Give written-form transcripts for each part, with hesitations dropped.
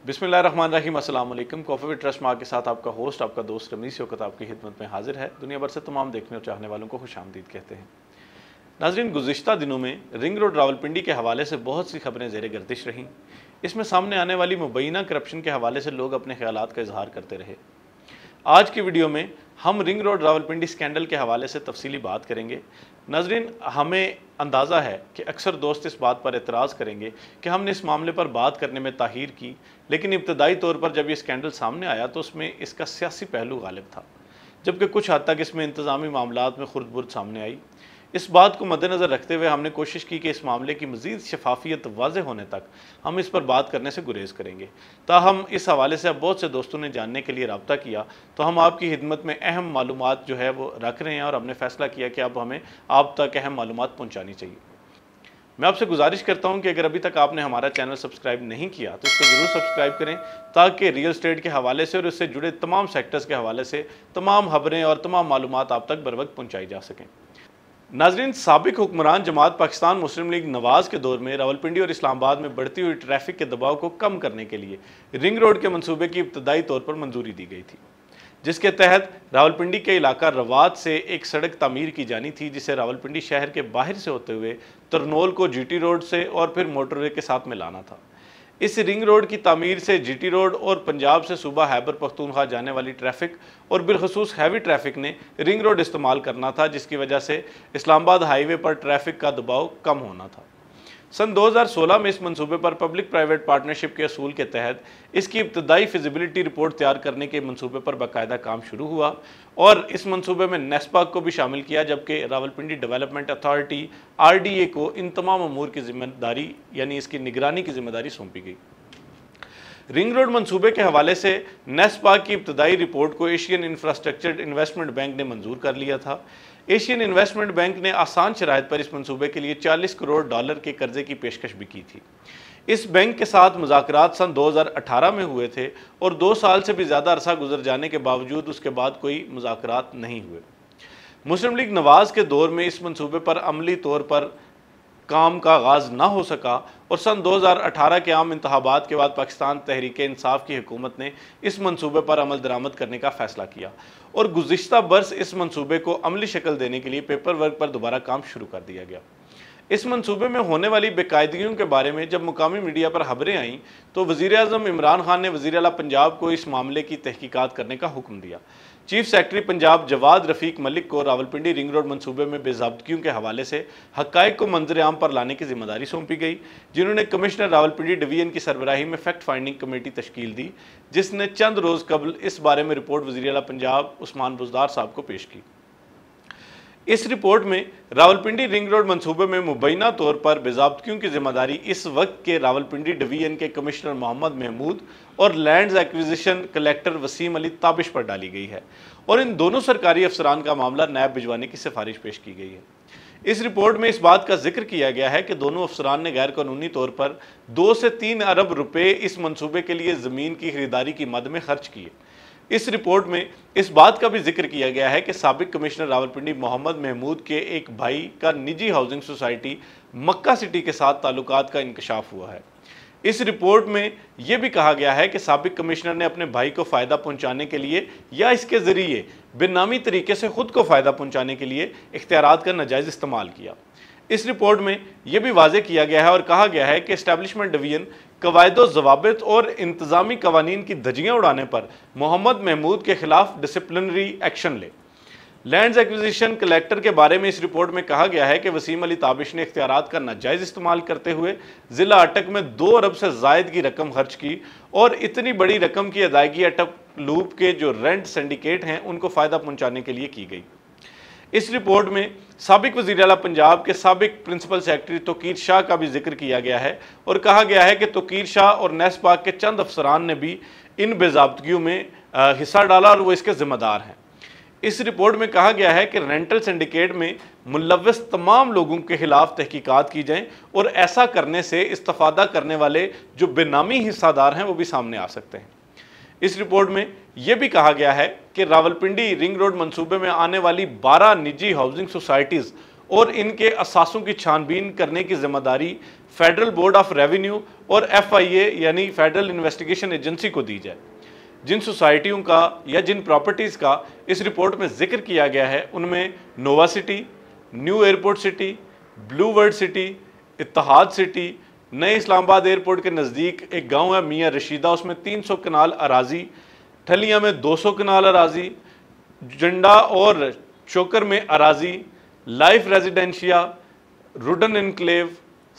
बिस्मिल्लाहिर्रहमानिर्रहीम, अस्सलाम वालेकुम। कॉफ़ी विद ट्रस्ट माँ के साथ आपका होस्ट, आपका दोस्त रमीज़ शौकत आपकी खिदमत में हाजिर है। दुनिया भर से तमाम देखने और चाहने वालों को खुशामदीद कहते हैं। नाज़रीन, गुज़िश्ता दिनों में रिंग रोड रावलपिंडी के हवाले से बहुत सी खबरें ज़ेरे गर्दिश रहीं। इसमें सामने आने वाली मुबैना करप्शन के हवाले से लोग अपने ख्यालात का इजहार करते रहे। आज की वीडियो में हम रिंग रोड रावलपिंडी स्कैंडल के हवाले से तफसीली बात करेंगे। नाज़रीन, हमें अंदाज़ा है कि अक्सर दोस्त इस बात पर एतराज़ करेंगे कि हमने इस मामले पर बात करने में ताहीर की, लेकिन इब्तदाई तौर पर जब ये स्कैंडल सामने आया तो उसमें इसका सियासी पहलू गालिब था, जबकि कुछ हद तक इसमें इंतज़ामी मामलात में खुर्द-बुर्द सामने आई। इस बात को मद्देनज़र रखते हुए हमने कोशिश की कि इस मामले की मज़ीद शफाफियत वाज़े होने तक हम इस पर बात करने से गुरेज़ करेंगे। ताहम इस हवाले से अब बहुत से दोस्तों ने जानने के लिए रब्ता किया, तो हम आपकी खिदमत में अहम मालूमात जो है वो रख रहे हैं और हमने फ़ैसला किया कि अब हमें आप तक अहम मालूमात पहुँचानी चाहिए। मैं आपसे गुजारिश करता हूं कि अगर अभी तक आपने हमारा चैनल सब्सक्राइब नहीं किया तो इसको ज़रूर सब्सक्राइब करें, ताकि रियल एस्टेट के हवाले से और इससे जुड़े तमाम सेक्टर्स के हवाले से तमाम खबरें और तमाम मालूमात आप तक बर वक्त पहुँचाई जा सकें। नाज़रीन, साबिक हुक्मरान जमात पाकिस्तान मुस्लिम लीग नवाज़ के दौर में रावलपिंडी और इस्लामाबाद में बढ़ती हुई ट्रैफिक के दबाव को कम करने के लिए रिंग रोड के मंसूबे की इब्तदाई तौर पर मंजूरी दी गई थी, जिसके तहत रावलपिंडी के इलाका रवात से एक सड़क तामीर की जानी थी, जिसे रावलपिंडी शहर के बाहर से होते हुए तरनोल को जीटी रोड से और फिर मोटरवे के साथ मिलाना था। इस रिंग रोड की तामीर से जीटी रोड और पंजाब से सूबा खैबर पख्तूनख्वा जाने वाली ट्रैफिक और बिलखसूस हैवी ट्रैफिक ने रिंग रोड इस्तेमाल करना था, जिसकी वजह से इस्लामाबाद हाईवे पर ट्रैफिक का दबाव कम होना था। सन 2016 में इस मंसूबे पर पब्लिक प्राइवेट पार्टनरशिप के असूल के तहत इसकी इब्तदाई फिजिबिलिटी रिपोर्ट तैयार करने के मंसूबे पर बाकायदा काम शुरू हुआ और इस मंसूबे में नेस्पाक को भी शामिल किया, जबकि रावलपिंडी डेवलपमेंट अथॉरिटी RDA को इन तमाम अमूर की जिम्मेदारी यानी इसकी निगरानी की जिम्मेदारी सौंपी गई। रिंग रोड मंसूबे के हवाले से नेस्पाक की इब्तदाई रिपोर्ट को एशियन इंफ्रास्ट्रक्चर इन्वेस्टमेंट बैंक ने मंजूर कर लिया था। एशियन इन्वेस्टमेंट बैंक ने आसान शराइत पर इस मंसूबे के लिए $40 करोड़ के कर्जे की पेशकश भी की थी। इस बैंक के साथ मुज़ाकरात सन 2018 में हुए थे और 2 साल से भी ज़्यादा अरसा गुजर जाने के बावजूद उसके बाद कोई मुज़ाकरात नहीं हुए। मुस्लिम लीग नवाज़ के दौर में इस मंसूबे पर अमली तौर पर काम का आगाज़ ना हो सका और सन 2018 के आम इंतखाबात के बाद पाकिस्तान तहरीक इंसाफ की हुकूमत ने इस मंसूबे पर अमल दरामद करने का फ़ैसला किया और गुज़िश्ता बरस इस मंसूबे को अमली शक्ल देने के लिए पेपर वर्क पर दोबारा काम शुरू कर दिया गया। इस मंसूबे में होने वाली बेकायदगियों के बारे में जब मुकामी मीडिया पर खबरें आईं तो वज़ीर-ए-आज़म इमरान खान ने वज़ीर आला पंजाब को इस मामले की तहकीकात करने का हुक्म दिया। चीफ सेक्रेटरी पंजाब जवाद रफ़ीक मलिक को रावलपिंडी रिंग रोड मंसूबे में बेज़ाब्तगियों के हवाले से हक़ाइक़ को मंजर आम पर लाने की जिम्मेदारी सौंपी गई, जिन्होंने कमिश्नर रावलपिंडी डिवीजन की सरबराही में फैक्ट फाइंडिंग कमेटी तश्कील दी, जिसने चंद रोज़ कबल इस बारे में रिपोर्ट वज़ीर आला पंजाब उस्मान बुज़दार साहब को पेश की। इस रिपोर्ट में रावलपिंडी रिंग रोड मंसूबे में मुबैना तौर पर बेज़ाब्तगियों की जिम्मेदारी इस वक्त के रावलपिंडी डिवीजन के कमिश्नर मोहम्मद महमूद और lands acquisition collector Waseem Ali Tabish पर डाली गई है और इन दोनों सरकारी अफसरान का मामला नैब भिजवाने की सिफारिश पेश की गई है। इस रिपोर्ट में इस बात का जिक्र किया गया है कि दोनों अफसरान ने गैर कानूनी तौर पर 2 से 3 अरब रुपए इस मंसूबे के लिए ज़मीन की खरीदारी की मद में खर्च किए। इस रिपोर्ट में इस बात का भी जिक्र किया गया है कि साबिक कमिश्नर रावलपिंडी मोहम्मद महमूद के एक भाई का निजी हाउसिंग सोसाइटी मक्का सिटी के साथ ताल्लुकात का इंकशाफ हुआ है। इस रिपोर्ट में यह भी कहा गया है कि साबिक कमिश्नर ने अपने भाई को फ़ायदा पहुंचाने के लिए या इसके ज़रिए बेनामी तरीके से ख़ुद को फ़ायदा पहुंचाने के लिए इख्तियारात का नाजायज़ इस्तेमाल किया। इस रिपोर्ट में यह भी वाज़े किया गया है और कहा गया है कि एस्टैब्लिशमेंट डिवीजन कवायदो ज़वाबित और इंतज़ामी कवानीन की धज्जियाँ उड़ाने पर मोहम्मद महमूद के खिलाफ डिसिप्लिनरी एक्शन ले। लैंड्स एक्विजिशन कलेक्टर के बारे में इस रिपोर्ट में कहा गया है कि वसीम अली ताबिश ने इख्तियारात का नाजायज़ इस्तेमाल करते हुए ज़िला अटक में 2 अरब से ज़ायद की रकम खर्च की और इतनी बड़ी रकम की अदायगी अटक लूप के जो रेंट सिंडिकेट हैं उनको फ़ायदा पहुँचाने के लिए की गई। इस रिपोर्ट में साबिक वज़ीर आला पंजाब के साबिक प्रिंसिपल सेक्रेटरी तोकीर शाह का भी जिक्र किया गया है और कहा गया है कि तोकीर शाह और नेस्पाक के चंद अफसरान ने भी इन बेज़ाब्तगियों में हिस्सा डाला और वो इसके ज़िम्मेदार हैं। इस रिपोर्ट में कहा गया है कि रेंटल सिंडिकेट में मुलव्वस तमाम लोगों के खिलाफ तहकीकात की जाएँ और ऐसा करने से इस्तिफ़ादा करने वाले जो बेनामी हिस्सादार हैं वो भी सामने आ सकते हैं। इस रिपोर्ट में यह भी कहा गया है कि रावलपिंडी रिंग रोड मंसूबे में आने वाली 12 निजी हाउसिंग सोसाइटीज़ और इनके असासों की छानबीन करने की जिम्मेदारी फेडरल बोर्ड ऑफ रेवेन्यू और FIA यानी फेडरल इन्वेस्टिगेशन एजेंसी को दी जाए। जिन सोसाइटियों का या जिन प्रॉपर्टीज़ का इस रिपोर्ट में जिक्र किया गया है उनमें Nova City, New Airport City, Blue World City, Ittehad City, नए इस्लामाबाद एयरपोर्ट के नज़दीक एक गांव है मियाँ रशीदा, उसमें 300 कनाल अराजी, ठलिया में 200 कनाल अराजी, जंडा और चोकर में अराजी, लाइफ रेजिडेंशिया, रुडन इनक्लेव,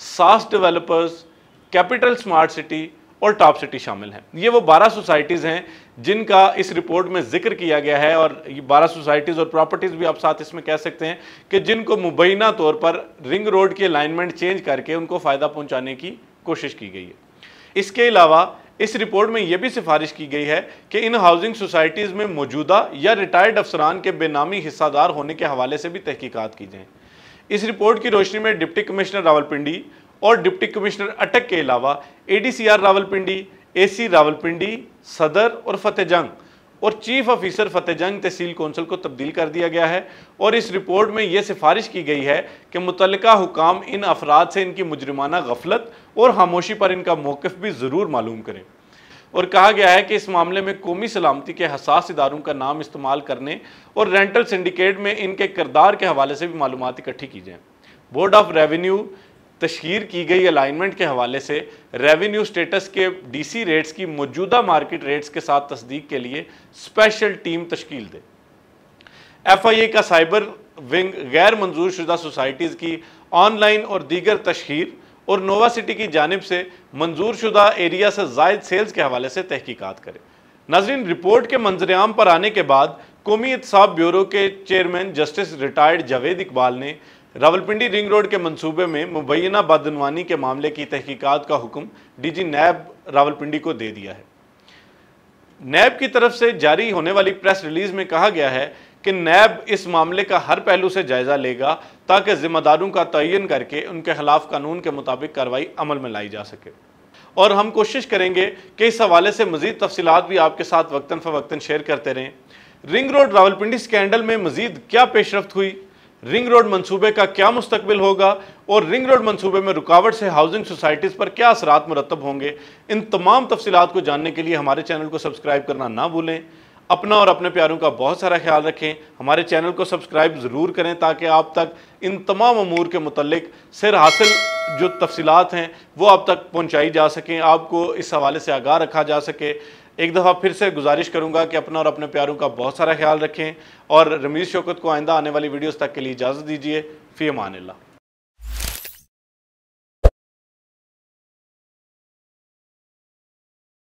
सास डेवलपर्स, कैपिटल स्मार्ट सिटी और टॉप सिटी शामिल हैं। ये वो 12 सोसाइटीज़ हैं जिनका इस रिपोर्ट में जिक्र किया गया है, और ये 12 सोसाइटीज़ और प्रॉपर्टीज़ भी आप साथ इसमें कह सकते हैं कि जिनको मुबैना तौर पर रिंग रोड की अलाइनमेंट चेंज करके उनको फ़ायदा पहुंचाने की कोशिश की गई है। इसके अलावा इस रिपोर्ट में यह भी सिफारिश की गई है कि इन हाउसिंग सोसाइटीज़ में मौजूदा या रिटायर्ड अफसरान के बेनामी हिस्सादार होने के हवाले से भी तहकीकात की जाएँ। इस रिपोर्ट की रोशनी में डिप्टी कमिश्नर रावलपिंडी और डिप्टी कमिश्नर अटक के अलावा ADCR रावलपिंडी, AC रावलपिंडी, सदर और फतेहजंग और चीफ ऑफिसर फतेहजंग तहसील कौंसिल को तब्दील कर दिया गया है। और इस रिपोर्ट में यह सिफारिश की गई है कि मुतल्लिका हुकाम इन अफराद से इनकी मुजरिमाना गफलत और खामोशी पर इनका मौक़िफ़ भी ज़रूर मालूम करें। और कहा गया है कि इस मामले में कौमी सलामती के हसास इदारों का नाम इस्तेमाल करने और रेंटल सिंडिकेट में इनके किरदार के हवाले से भी मालूमात इकट्ठी की जाए। बोर्ड ऑफ रेवेन्यू तशहीर की गई अलाइनमेंट के हवाले से रेवेन्यू स्टेटस के DC रेट्स की मौजूदा मार्केट रेट्स के साथ तस्दीक के लिए स्पेशल टीम तश्कील दे। FIA का साइबर विंग गैर मंजूर शुदा सोसाइटीज़ की ऑनलाइन और दीगर तशहीर और नोवा सिटी की जानिब से मंजूर शुदा एरिया से ज़ायद सेल्स के हवाले से तहकीकात करे। नाज़रीन, रिपोर्ट के मंजरेआम पर आने के बाद कौमी एहतसाब ब्यूरो के chairman justice retired Javed Iqbal ने रावलपिंडी रिंग रोड के मंसूबे में मुबैना बदअनवानी के मामले की तहकीकात का हुक्म DG नैब रावलपिंडी को दे दिया है। नैब की तरफ से जारी होने वाली प्रेस रिलीज में कहा गया है कि नैब इस मामले का हर पहलू से जायजा लेगा ताकि जिम्मेदारों का तयन करके उनके खिलाफ कानून के मुताबिक कार्रवाई अमल में लाई जा सके। और हम कोशिश करेंगे कि इस हवाले से मजीद तफसीलात भी आपके साथ वक्तन फ़वक्तन शेयर करते रहें। रिंग रोड रावलपिंडी स्कैंडल में मजीद क्या पेशरफ्त हुई, रिंग रोड मंसूबे का क्या मुस्तकबिल होगा और रिंग रोड मंसूबे में रुकावट से हाउसिंग सोसाइटीज़ पर क्या असरात मुरतब होंगे, इन तमाम तफसीलात को जानने के लिए हमारे चैनल को सब्सक्राइब करना ना भूलें। अपना और अपने प्यारों का बहुत सारा ख्याल रखें। हमारे चैनल को सब्सक्राइब ज़रूर करें ताकि आप तक इन तमाम अमूर के मुतल्लिक सिर हासिल जो तफसीलात हैं वो आप तक पहुँचाई जा सकें, आपको इस हवाले से आगाह रखा जा सके। एक दफ़ा फिर से गुजारिश करूंगा कि अपना और अपने प्यारों का बहुत सारा ख्याल रखें और रमीज़ शौकत को आइंदा आने वाली वीडियोस तक के लिए इजाज़त दीजिए। फ़ी अमान अल्लाह।